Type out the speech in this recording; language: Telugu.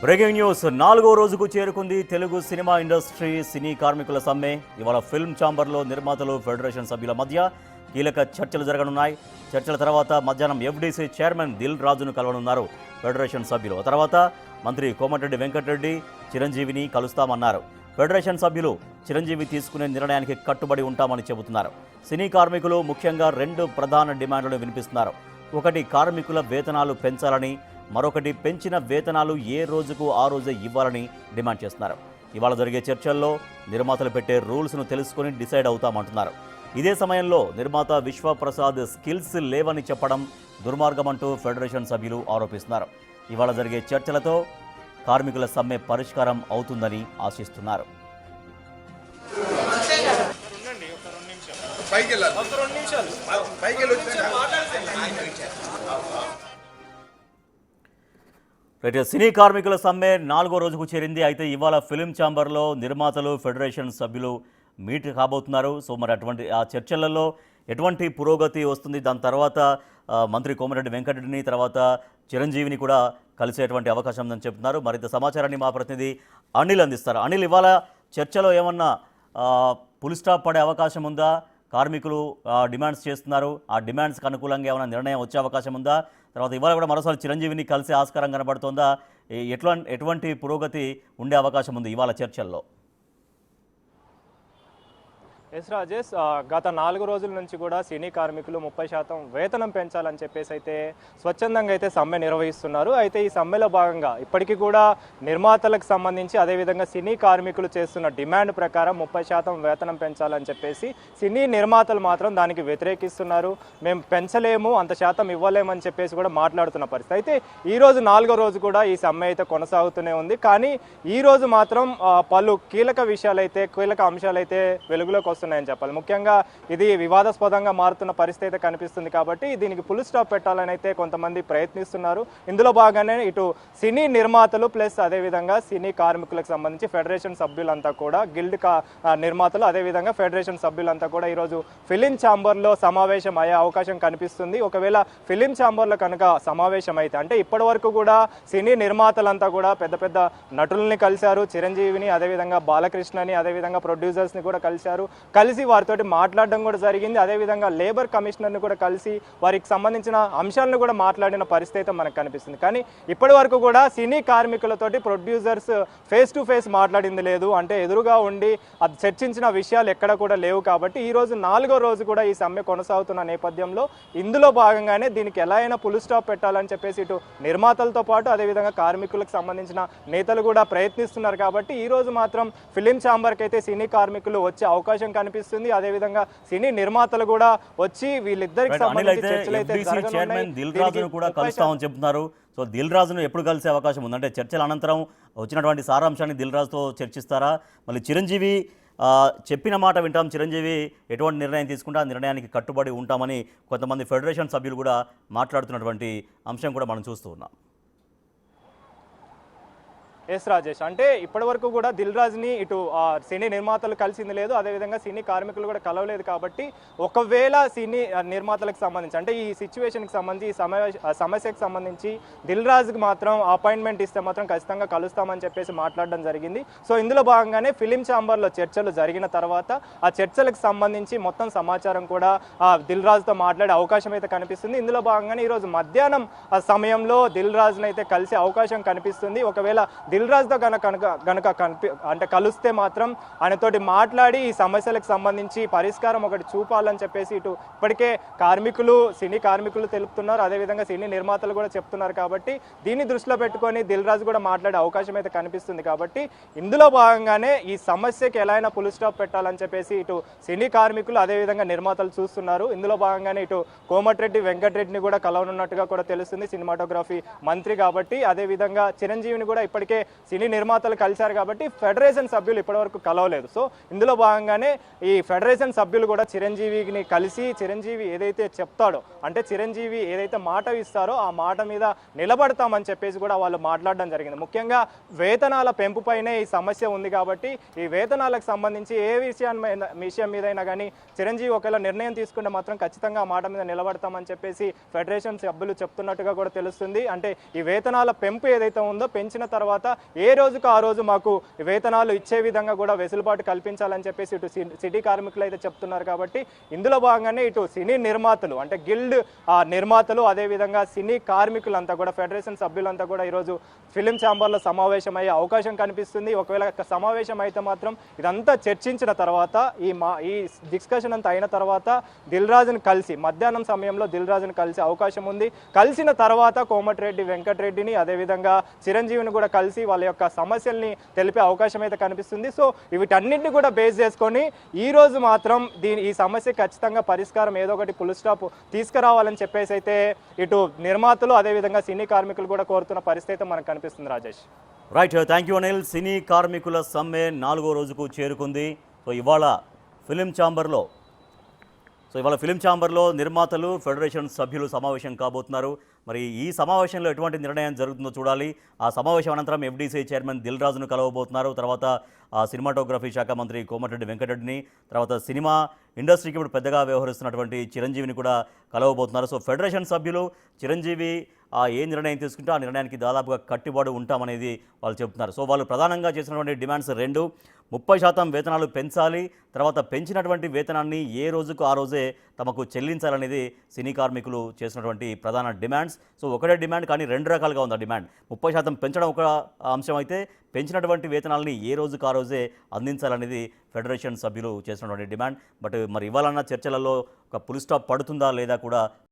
బ్రేకింగ్ న్యూస్ 4వ రోజుకు చేరుకుంది తెలుగు సినిమా ఇండస్ట్రీ సినీ కార్మికుల సమ్మె. ఇవాళ ఫిల్మ్ ఛాంబర్లో నిర్మాతలు ఫెడరేషన్ సభ్యుల మధ్య కీలక చర్చలు జరగనున్నాయి. చర్చల తర్వాత మధ్యాహ్నం ఎఫ్డీసీ చైర్మన్ దిల్ రాజును కలవనున్నారు ఫెడరేషన్ సభ్యులు. తర్వాత మంత్రి కోమటిరెడ్డి వెంకటరెడ్డి చిరంజీవిని కలుస్తామన్నారు. ఫెడరేషన్ సభ్యులు చిరంజీవి తీసుకునే నిర్ణయానికి కట్టుబడి ఉంటామని చెబుతున్నారు. సినీ కార్మికులు ముఖ్యంగా 2 ప్రధాన డిమాండ్లను వినిపిస్తున్నారు. ఒకటి, కార్మికుల వేతనాలు పెంచాలని, మరొకటి పెంచిన వేతనాలు ఏ రోజుకు ఆ రోజే ఇవ్వాలని డిమాండ్ చేస్తున్నారు. ఇవాళ జరిగే చర్చల్లో నిర్మాతలు పెట్టే రూల్స్ను తెలుసుకుని డిసైడ్ అవుతామంటున్నారు. ఇదే సమయంలో నిర్మాత విశ్వప్రసాద్ స్కిల్స్ లేవని చెప్పడం దుర్మార్గమంటూ ఫెడరేషన్ సభ్యులు ఆరోపిస్తున్నారు. ఇవాళ జరిగే చర్చలతో కార్మికుల సమ్మె పరిష్కారం అవుతుందని ఆశిస్తున్నారు. సినీ కార్మికుల సమ్మె 4వ రోజుకు చేరింది. అయితే ఇవాళ ఫిల్మ్ ఛాంబర్లో నిర్మాతలు ఫెడరేషన్ సభ్యులు మీట్ కాబోతున్నారు. సో మరి అటువంటి ఆ చర్చలలో ఎటువంటి పురోగతి వస్తుంది, దాని తర్వాత మంత్రి కోమటిరెడ్డి వెంకటరెడ్డిని తర్వాత చిరంజీవిని కూడా కలిసేటువంటి అవకాశం ఉందని చెప్తున్నారు. మరింత సమాచారాన్ని మా ప్రతినిధి అనిల్ అందిస్తారు. అనిల్, ఇవాళ చర్చలో ఏమన్నా ఫుల్ స్టాప్ పడే అవకాశం ఉందా? కార్మికులు డిమాండ్స్ చేస్తున్నారు, ఆ డిమాండ్స్కి అనుకూలంగా ఏమైనా నిర్ణయం వచ్చే అవకాశం ఉందా? తర్వాత ఇవాళ కూడా మరోసారి చిరంజీవిని కలిసే ఆస్కారం కనబడుతోందా? ఎటువంటి పురోగతి ఉండే అవకాశం ఉంది ఇవాళ చర్చల్లో? ఎస్ రాజేష్, గత 4 రోజుల నుంచి కూడా సినీ కార్మికులు 30% వేతనం పెంచాలని చెప్పేసి అయితే స్వచ్ఛందంగా అయితే సమ్మె నిర్వహిస్తున్నారు. అయితే ఈ సమ్మెలో భాగంగా ఇప్పటికీ కూడా నిర్మాతలకు సంబంధించి అదేవిధంగా సినీ కార్మికులు చేస్తున్న డిమాండ్ ప్రకారం 30% వేతనం పెంచాలని చెప్పేసి సినీ నిర్మాతలు మాత్రం దానికి వ్యతిరేకిస్తున్నారు. మేము పెంచలేము, అంత శాతం ఇవ్వలేమని చెప్పేసి కూడా మాట్లాడుతున్న పరిస్థితి. అయితే ఈరోజు 4వ రోజు కూడా ఈ సమ్మె అయితే కొనసాగుతూనే ఉంది. కానీ ఈరోజు మాత్రం పలు కీలక అంశాలైతే వెలుగులోకి వస్తున్నాయని చెప్పాలి. ముఖ్యంగా ఇది వివాదాస్పదంగా మారుతున్న పరిస్థితి అయితే కనిపిస్తుంది. కాబట్టి దీనికి ఫుల్ స్టాప్ పెట్టాలని అయితే కొంతమంది ప్రయత్నిస్తున్నారు. ఇందులో భాగంగానే ఇటు సినీ నిర్మాతలు ప్లస్ అదేవిధంగా సినీ కార్మికులకు సంబంధించి ఫెడరేషన్ సభ్యులంతా కూడా గిల్డ్ నిర్మాతలు అదేవిధంగా ఫెడరేషన్ సభ్యులంతా కూడా ఈరోజు ఫిలిం ఛాంబర్లో సమావేశం అయ్యే అవకాశం కనిపిస్తుంది. ఒకవేళ ఫిలిం ఛాంబర్లో కనుక సమావేశం అయితే, అంటే ఇప్పటి వరకు కూడా సినీ నిర్మాతలంతా కూడా పెద్ద పెద్ద నటుల్ని కలిశారు, చిరంజీవిని అదేవిధంగా బాలకృష్ణని అదేవిధంగా ప్రొడ్యూసర్స్ని కూడా కలిసి వారితోటి మాట్లాడడం కూడా జరిగింది. అదేవిధంగా లేబర్ కమిషనర్ని కూడా కలిసి వారికి సంబంధించిన అంశాలను కూడా మాట్లాడిన పరిస్థితి అయితే మనకు కనిపిస్తుంది. కానీ ఇప్పటి వరకు కూడా సినీ కార్మికులతోటి ప్రొడ్యూసర్స్ ఫేస్ టు ఫేస్ మాట్లాడింది లేదు, అంటే ఎదురుగా ఉండి అది చర్చించిన విషయాలు ఎక్కడ కూడా లేవు. కాబట్టి ఈ రోజు 4వ రోజు కూడా ఈ సమ్మె కొనసాగుతున్న నేపథ్యంలో ఇందులో భాగంగానే దీనికి ఎలా అయినా ఫుల్ స్టాప్ పెట్టాలని చెప్పేసి ఇటు నిర్మాతలతో పాటు అదేవిధంగా కార్మికులకు సంబంధించిన నేతలు కూడా ప్రయత్నిస్తున్నారు. కాబట్టి ఈ రోజు మాత్రం ఫిలిం ఛాంబర్కి అయితే సినీ కార్మికులు వచ్చే అవకాశం కనిపిస్తుంది. అదేవిధంగా సినీ నిర్మాతలు కూడా వచ్చి వీళ్ళిద్దరికి సంబంధించి చర్చలు అయితే చైర్మన్ దిల్ రాజును కూడా కలుస్తామని చెప్తున్నారు. సో దిల్ రాజును ఎప్పుడు కలిసే అవకాశం ఉంది? అంటే చర్చల అనంతరం వచ్చినటువంటి సారాంశాన్ని దిల్ రాజుతో చర్చిస్తారా? మళ్ళీ చిరంజీవి చెప్పిన మాట వింటాం, చిరంజీవి ఎటువంటి నిర్ణయం తీసుకుంటే ఆ నిర్ణయానికి కట్టుబడి ఉంటామని కొంతమంది ఫెడరేషన్ సభ్యులు కూడా మాట్లాడుతున్నటువంటి అంశం కూడా మనం చూస్తూ ఉన్నాం. ఎస్ రాజేష్, అంటే ఇప్పటి వరకు కూడా దిల్ రాజుని ఇటు సినీ నిర్మాతలు కలిసింది లేదు, అదేవిధంగా సినీ కార్మికులు కూడా కలవలేదు. కాబట్టి ఒకవేళ సినీ నిర్మాతలకు సంబంధించి అంటే ఈ సిచ్యువేషన్కి సంబంధించి ఈ సమస్యకు సంబంధించి దిల్ రాజుకి మాత్రం అపాయింట్మెంట్ ఇస్తే మాత్రం ఖచ్చితంగా కలుస్తామని చెప్పేసి మాట్లాడడం జరిగింది. సో ఇందులో భాగంగానే ఫిలిం ఛాంబర్లో చర్చలు జరిగిన తర్వాత ఆ చర్చలకు సంబంధించి మొత్తం సమాచారం కూడా దిల్ రాజుతో మాట్లాడే అవకాశం అయితే కనిపిస్తుంది. ఇందులో భాగంగానే ఈరోజు మధ్యాహ్నం సమయంలో దిల్ రాజును అయితే కలిసే అవకాశం కనిపిస్తుంది. ఒకవేళ దిల్ రాజుతో గనక అంటే కలిస్తే మాత్రం ఆయనతోటి మాట్లాడి ఈ సమస్యలకు సంబంధించి పరిష్కారం ఒకటి చూపాలని చెప్పేసి ఇటు ఇప్పటికే సినీ కార్మికులు తెలుపుతున్నారు, అదేవిధంగా సినీ నిర్మాతలు కూడా చెప్తున్నారు. కాబట్టి దీన్ని దృష్టిలో పెట్టుకొని దిల్ రాజు కూడా మాట్లాడే అవకాశం అయితే కనిపిస్తుంది. కాబట్టి ఇందులో భాగంగానే ఈ సమస్యకి ఎలా అయినా ఫుల్ స్టాప్ పెట్టాలని చెప్పేసి ఇటు సినీ కార్మికులు అదేవిధంగా నిర్మాతలు చూస్తున్నారు. ఇందులో భాగంగానే ఇటు కోమటిరెడ్డి వెంకటరెడ్డిని కూడా కలవనున్నట్టుగా కూడా తెలుస్తుంది, సినిమాటోగ్రఫీ మంత్రి కాబట్టి. అదేవిధంగా చిరంజీవిని కూడా ఇప్పటికే సినీ నిర్మాతలు కలిశారు కాబట్టి ఫెడరేషన్ సభ్యులు ఇప్పటివరకు కలవలేదు. సో ఇందులో భాగంగానే ఈ ఫెడరేషన్ సభ్యులు కూడా చిరంజీవిని కలిసి చిరంజీవి ఏదైతే చెప్తాడో, అంటే చిరంజీవి ఏదైతే మాట ఇస్తారో ఆ మాట మీద నిలబడతామని చెప్పేసి కూడా వాళ్ళు మాట్లాడడం జరిగింది. ముఖ్యంగా వేతనాల పెంపుపైనే ఈ సమస్య ఉంది కాబట్టి ఈ వేతనాలకు సంబంధించి ఏ విషయం మీదైనా కానీ చిరంజీవి ఒకవేళ నిర్ణయం తీసుకుంటే మాత్రం ఖచ్చితంగా ఆ మాట మీద నిలబడతామని చెప్పేసి ఫెడరేషన్ సభ్యులు చెప్తున్నట్టుగా కూడా తెలుస్తుంది. అంటే ఈ వేతనాల పెంపు ఏదైతే ఉందో పెంచిన తర్వాత ఏ రోజుకు ఆ రోజు మాకు వేతనాలు ఇచ్చే విధంగా కూడా వెసులుబాటు కల్పించాలని చెప్పేసి ఇటు సిటీ కార్మికులు అయితే చెప్తున్నారు. కాబట్టి ఇందులో భాగంగానే ఇటు సినీ నిర్మాతలు అంటే గిల్డ్ నిర్మాతలు అదేవిధంగా సినీ కార్మికులంతా కూడా ఫెడరేషన్ సభ్యులంతా కూడా ఈరోజు ఫిలిం ఛాంబర్లో సమావేశమయ్యే అవకాశం కనిపిస్తుంది. ఒకవేళ సమావేశం అయితే మాత్రం ఇదంతా చర్చించిన తర్వాత ఈ డిస్కషన్ అంతా అయిన తర్వాత దిల్ రాజును కలిసి మధ్యాహ్నం సమయంలో దిల్ రాజును కలిసే అవకాశం ఉంది. కలిసిన తర్వాత కోమటిరెడ్డి వెంకటరెడ్డిని అదేవిధంగా చిరంజీవిని కూడా కలిసి వాళ్ళ యొక్క సమస్యల్ని తెలిపే అవకాశం అయితే కనిపిస్తుంది. సో వీటన్నింటినీ కూడా బేస్ చేసుకొని ఈ రోజు మాత్రం ఈ సమస్య ఖచ్చితంగా పరిష్కారం ఏదో ఒకటి ఫుల్ స్టాప్ తీసుకురావాలని చెప్పేసి అయితే ఇటు నిర్మాతలు అదేవిధంగా సినీ కార్మికులు కూడా కోరుతున్న పరిస్థితి మనకు కనిపిస్తుంది. Rajesh. Right, thank you Anil. సినీ కార్మికుల సమ్మె 4వ రోజుకు చేరుకుంది. సో ఇవాళ ఫిలిం ఛాంబర్లో నిర్మాతలు ఫెడరేషన్ సభ్యులు సమావేశం కాబోతున్నారు. మరి ఈ సమావేశంలో ఎటువంటి నిర్ణయం జరుగుతుందో చూడాలి. ఆ సమావేశం అనంతరం ఎఫ్డీసీ చైర్మన్ దిల్ రాజును కలవబోతున్నారు. తర్వాత సినిమాటోగ్రఫీ శాఖ మంత్రి కోమటిరెడ్డి వెంకటరెడ్డిని, తర్వాత సినిమా ఇండస్ట్రీకి ఇప్పుడు పెద్దగా వ్యవహరిస్తున్నటువంటి చిరంజీవిని కూడా కలవబోతున్నారు. సో ఫెడరేషన్ సభ్యులు చిరంజీవి ఏ నిర్ణయం తీసుకుంటే ఆ నిర్ణయానికి దాదాపుగా కట్టుబడి ఉంటామనేది వాళ్ళు చెబుతున్నారు. సో వాళ్ళు ప్రధానంగా చేసినటువంటి డిమాండ్స్ 2: 30% వేతనాలు పెంచాలి, తర్వాత పెంచినటువంటి వేతనాన్ని ఏ రోజుకు ఆ రోజే తమకు చెల్లించాలనేది సినీ కార్మికులు చేసినటువంటి ప్రధాన డిమాండ్స్. సో ఒకటే డిమాండ్ కానీ 2 రకాలుగా ఉంది ఆ డిమాండ్. 30% పెంచడం ఒక అంశం అయితే, పెంచినటువంటి వేతనాలని ఏ రోజుకు ఆ రోజే అందించాలనేది ఫెడరేషన్ సభ్యులు చేసినటువంటి డిమాండ్. బట్ మరి ఇవాళన్న చర్చలలో ఒక ఫుల్ స్టాప్ పడుతుందా లేదా కూడా